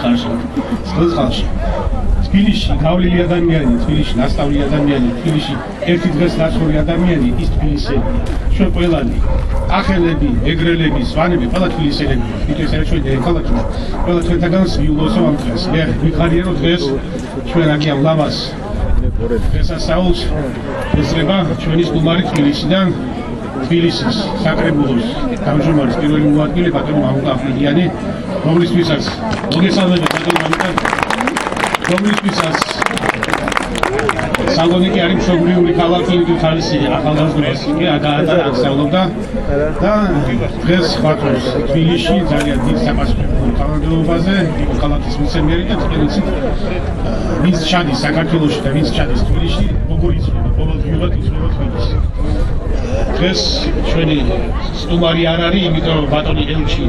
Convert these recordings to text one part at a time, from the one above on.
ხარში, წყალში. თბილისში გავლილი ადამიანი, თბილისში ნასწავლი ადამიანი, თბილისში ერთი დღეს ნაცვლი ადამიანი ის თბილისელია. ჩვენ ყველანი ახელები, ეგრელები, სვანები, ყველა თბილისელები. იქ ეს ჩვენ ქალაქი. ყველა ჩვენთაგან ვიულოსო ამ დღეს. მე ვიხარია რომ დღეს ჩვენ აქ ამ ლამას დღესასწაულს ესწრება ჩვენი სტუმარი თბილისიდან თბილისის საკრებულოს თავმჯდომარის პირველი მოადგილე ბატონო მამუკა აფრიდიანი, რომლისთვისაც მოგესალმებით ბატონო მამუკა, რომლისთვისაც სალონიკი არის მშობლიური ქალაქი, თბილისი ახალგაზრდობის კი აგასწავლობდა და დღეს ხვაქვს თბილისში ძალიან დიდ საპასუხო თანამდებობაზე, ქალაქის ვიცე-მერი და თბილისის ვინც ჩადის საქართველოში და ვინც ჩადის თბილისში, როგორ იცვლება, ყოველდღიურად იცვლება თბილისი. დღეს ჩვენი სტუმარი არ არის, იმიტომ რომ ბატონი ელჩი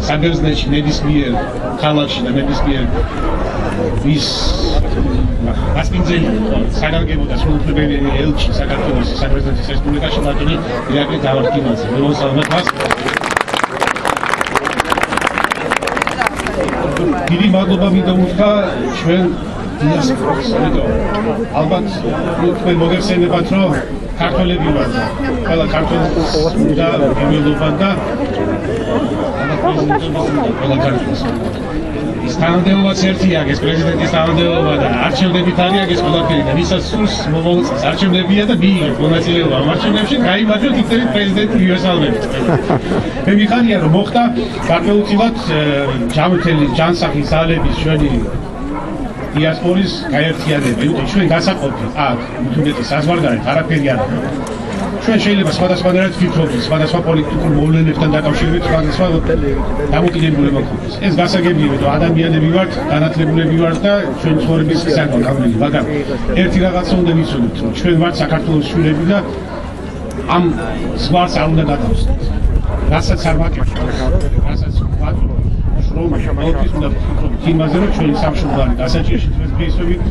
საბერძნეთში ნებისმიერ ქალაქში და ნებისმიერ ვის მასპინძელი საგანგებო და სრულუფლებიანი ელჩი საქართველოს საბერძნეთის რესპუბლიკაში ბატონი ირაკლი დავარქიმაძე. მოგესალმებით მას. დიდი მადლობა მინდა უთხრა ჩვენ დიასპორას. ალბათ თქვენ მოგეხსენებათ რომ ქართველები ვართ და ყველა ქართველს უნდა მიველობა და ყველა ქართველს ის თანამდებობაც ერთია, ეს პრეზიდენტის თანამდებობა და არჩევნებით არის ეს ყველაფერი და ვისაც სურს მომავალს არჩევნებია და მიიღებს მონაწილეობა ამ არჩევნებში, გაიმარჯვოთ იქნებით პრეზიდენტი მივესალმებით. მე მიხარია რომ მოხდა გარკვეულწილად ჯანმრთელი ჯანსაღი ძალების ჩვენი დიასპორის გაერთიანება, იმიტომ ჩვენ გასაყოფი აქ თუნდაც საზღვარგარეთ არაფერი არ არის. ჩვენ შეიძლება სხვადასხვანაირად ვფიქრობთ, სხვადასხვა პოლიტიკურ მოვლენებთან დაკავშირებით სხვადასხვა დამოკიდებულება გვქონდეს. ეს გასაგებია, რომ ადამიანები ვართ, განათლებულები ვართ და ჩვენ ცხოვრების გზაა გავლილი, მაგრამ ერთი რაღაცა უნდა ვიცოდეთ, რომ ჩვენ ვართ საქართველოს შვილები და ამ ზღვას არ უნდა გადავსდეთ. რასაც არ ვაკეთებთ, რასაც ვაკეთებთ მოდის უნდა ვფიქრობთ იმაზე, რომ ჩვენი სამშობლოა გასაჭირში დღეს დღეისობით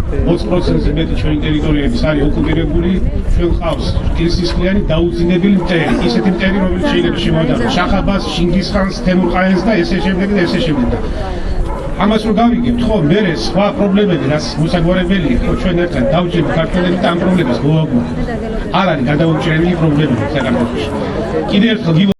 20%-ზე მეტი ჩვენი ტერიტორიების არის ოკუპირებული, ჩვენ ყავს კირსისხლიანი დაუძინებელი მტერი, ისეთი მტერი, რომელიც შეიძლება შემოვიდაროს შახაბას, შინგისხანს, თემურყაენს და ესე შემდეგ და ესე შემდეგ. ამას რო გავიგებთ, ხო, მერე სხვა პრობლემები, რაც მოსაგვარებელია, ხო, ჩვენ ერთად დავჭერთ ქართველები და ამ პრობლემას მოვაგვარებთ. არ არის გადაუჭრელი პრობლემები საქართველოში. კიდევ ერთხელ